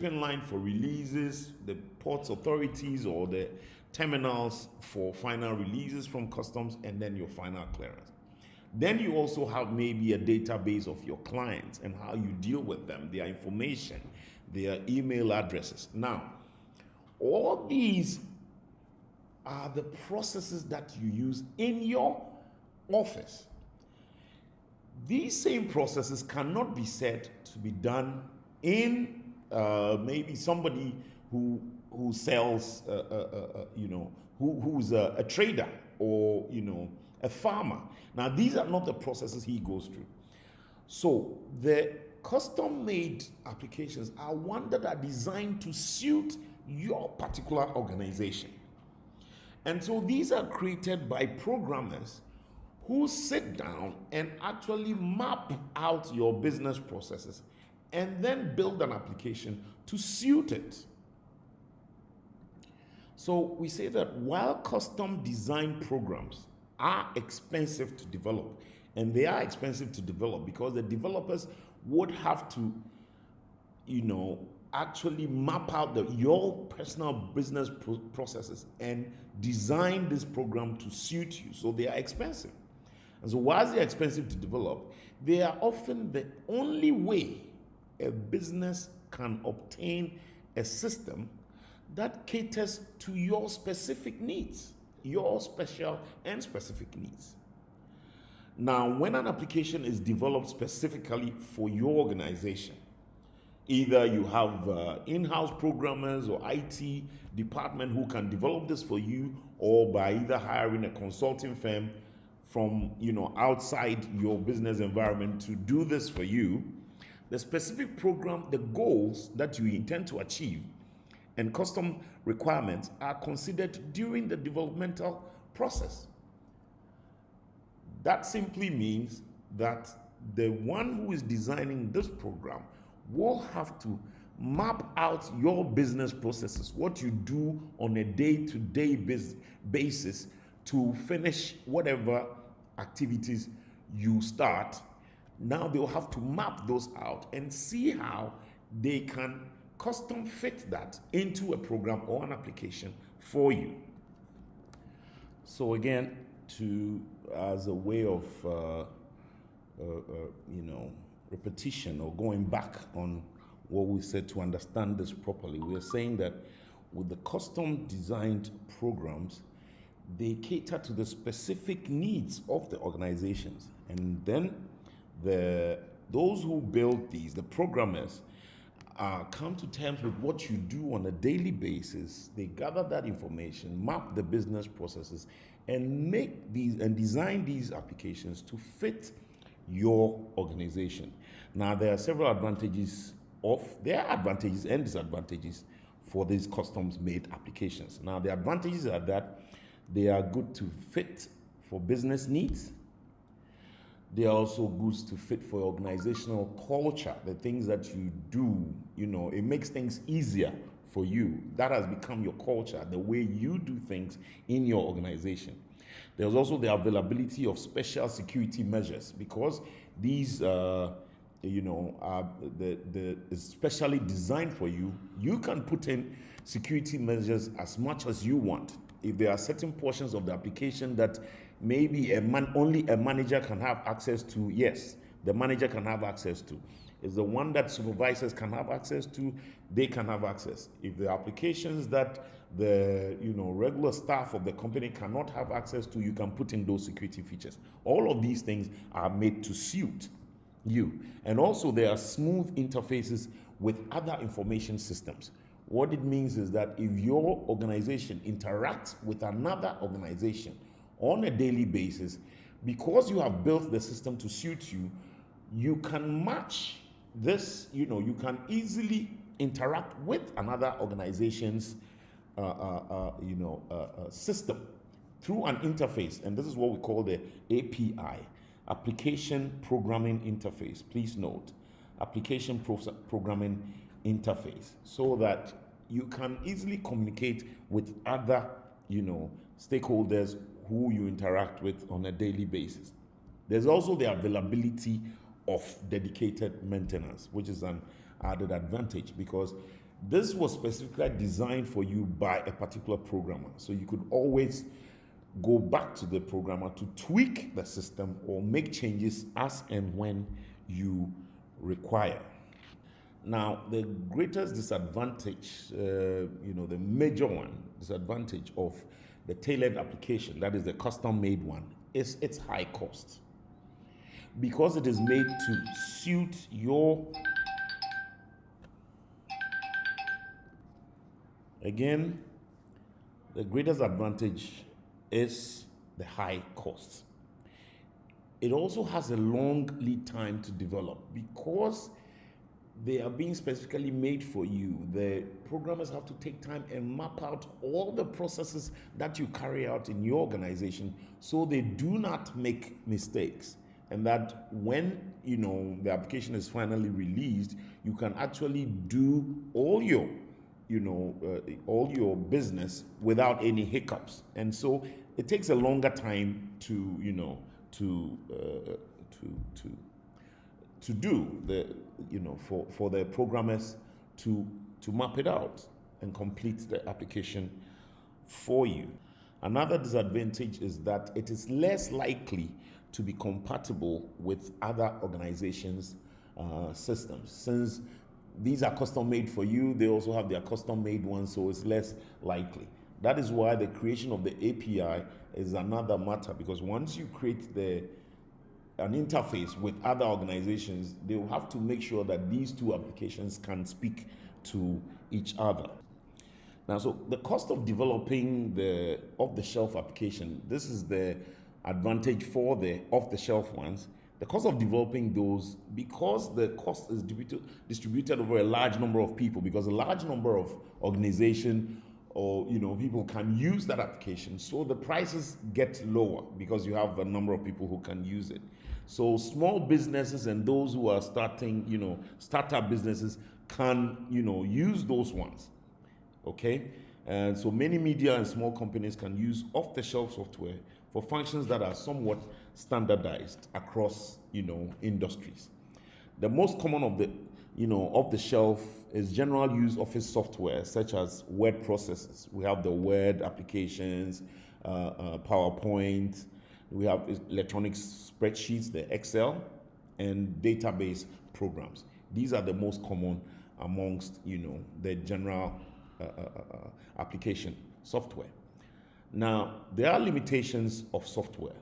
shipping line for releases, the ports authorities or the terminals for final releases from customs, and then your final clearance. Then you also have maybe a database of your clients and how you deal with them, their information, their email addresses. Now, all these are the processes that you use in your office. These same processes cannot be said to be done in maybe somebody who sells, who's a trader or a farmer. Now, these are not the processes he goes through. So the custom-made applications are ones that are designed to suit your particular organization. And so these are created by programmers who sit down and actually map out your business processes and then build an application to suit it. So we say that while custom design programs are expensive to develop, and they are expensive to develop because the developers would have to, actually map out your personal business processes and design this program to suit you. So they are expensive. And so whilst they're expensive to develop, they are often the only way a business can obtain a system that caters to your specific needs, your special and specific needs. Now, when an application is developed specifically for your organization, either you have in-house programmers or IT department who can develop this for you, or by either hiring a consulting firm from outside your business environment to do this for you, the specific program, the goals that you intend to achieve, and custom requirements are considered during the developmental process. That simply means that the one who is designing this program will have to map out your business processes, what you do on a day-to-day basis to finish whatever activities you start. Now they'll have to map those out and see how they can custom fit that into a program or an application for you. So again, as a way of repetition or going back on what we said to understand this properly, we are saying that with the custom designed programs, they cater to the specific needs of the organizations, and then those who build these, the programmers, come to terms with what you do on a daily basis. They gather that information, map the business processes, and make these and design these applications to fit your organization. Now, there are several advantages and disadvantages for these customs-made applications. Now, the advantages are that they are good to fit for business needs. They are also good to fit for organizational culture, the things that you do, it makes things easier for you. That has become your culture, the way you do things in your organization. There's also the availability of special security measures, because these are especially designed for you. You can put in security measures as much as you want. If there are certain portions of the application that maybe only a manager can have access to, yes, the manager can have access to. Is the one that supervisors can have access to, they can have access. If the applications that the regular staff of the company cannot have access to, you can put in those security features. All of these things are made to suit you. And also there are smooth interfaces with other information systems. What it means is that if your organization interacts with another organization on a daily basis, because you have built the system to suit you, you can match this, you can easily interact with another organization's system through an interface. And this is what we call the API, Application Programming Interface. Please note, Application Programming Interface, so that you can easily communicate with other, stakeholders who you interact with on a daily basis. There's also the availability of dedicated maintenance, which is an added advantage, because This was specifically designed for you by a particular programmer. So you could always go back to the programmer to tweak the system or make changes as and when you require. Now, the greatest disadvantage, the major one disadvantage of the tailored application, that is the custom-made one, is its high cost. Because it is made to suit your, again, the greatest advantage is the high cost. It also has a long lead time to develop because they are being specifically made for you. The programmers have to take time and map out all the processes that you carry out in your organization so they do not make mistakes. And that when the application is finally released, you can actually do all your business without any hiccups. And so it takes a longer time to do for the programmers to map it out and complete the application for you. Another disadvantage is that it is less likely to be compatible with other organizations' systems. Since these are custom made for you, they also have their custom made ones, so it's less likely. That is why the creation of the API is another matter, because once you create an interface with other organizations, they will have to make sure that these two applications can speak to each other. Now, so the cost of developing the off-the-shelf application, this is the advantage for the off-the-shelf ones. The cost of developing those, because the cost is distributed over a large number of people, because a large number of organizations or people can use that application, so the prices get lower because you have a number of people who can use it. So small businesses and those who are starting, startup businesses can, use those ones. Okay, and so many media and small companies can use off-the-shelf software for functions that are somewhat standardized across, industries. The most common of the, off-the-shelf is general use office software such as word processors. We have the Word applications, PowerPoint. We have electronic spreadsheets, the Excel, and database programs. These are the most common amongst, the general application software. Now, there are limitations of software.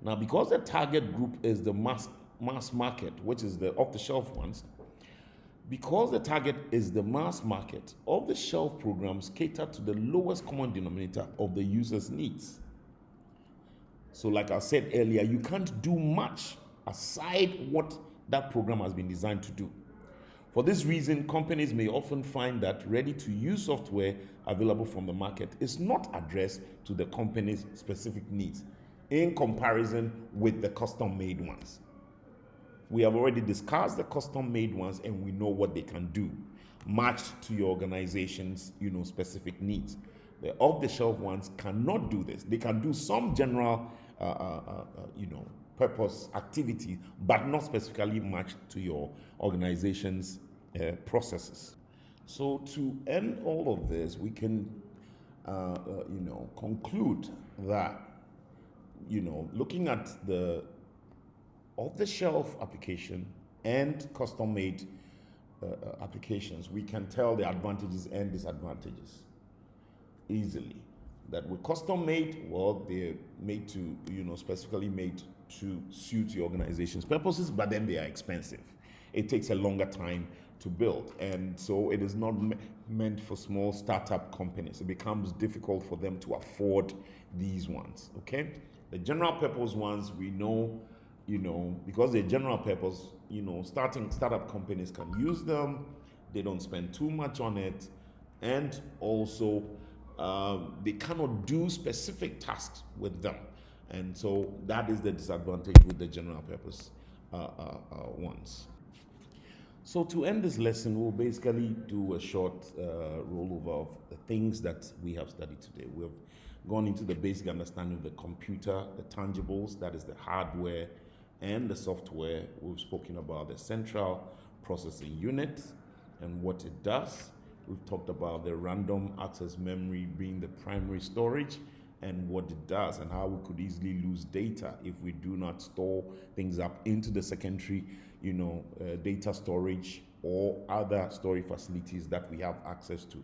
Now, because the target group is the mass market, which is the off-the-shelf ones, because the target is the mass market, off-the-shelf programs cater to the lowest common denominator of the user's needs. So like I said earlier, you can't do much aside what that program has been designed to do. For this reason, companies may often find that ready-to-use software available from the market is not addressed to the company's specific needs in comparison with the custom-made ones. We have already discussed the custom-made ones and we know what they can do, matched to your organization's specific needs. The off-the-shelf ones cannot do this. They can do some general purpose activity, but not specifically matched to your organization's processes. So to end all of this, we can conclude that looking at the off-the-shelf application and custom-made applications, we can tell the advantages and disadvantages easily. That with custom-made, well, they're made to, specifically made to suit your organization's purposes, but then they are expensive. It takes a longer time to build, and so it is not meant for small startup companies. It becomes difficult for them to afford these ones, okay? The general purpose ones, we know, because they're general purpose, startup companies can use them. They don't spend too much on it, and also they cannot do specific tasks with them. And so that is the disadvantage with the general purpose ones. So to end this lesson, we'll basically do a short rollover of the things that we have studied today. We've gone into the basic understanding of the computer, the tangibles, that is the hardware and the software. We've spoken about the central processing unit and what it does. We've talked about the random access memory being the primary storage and what it does and how we could easily lose data if we do not store things up into the secondary, data storage or other storage facilities that we have access to.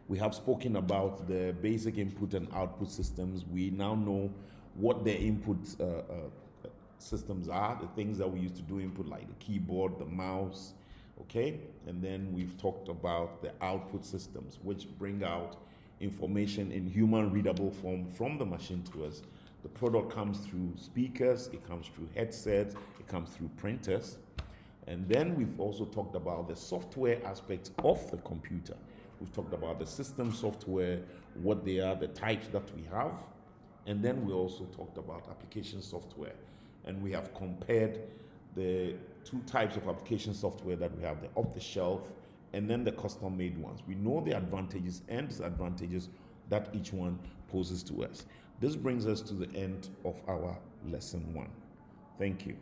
We have spoken about the basic input and output systems. We now know what the input systems are, the things that we used to do input, like the keyboard, the mouse, okay? And then we've talked about the output systems, which bring out information in human readable form from the machine to us. The product comes through speakers, it comes through headsets, it comes through printers. And then we've also talked about the software aspect of the computer. We've talked about the system software, what they are, the types that we have. And then we also talked about application software. And we have compared the two types of application software that we have, the off-the-shelf and then the custom-made ones. We know the advantages and disadvantages that each one poses to us. This brings us to the end of our lesson 1. Thank you.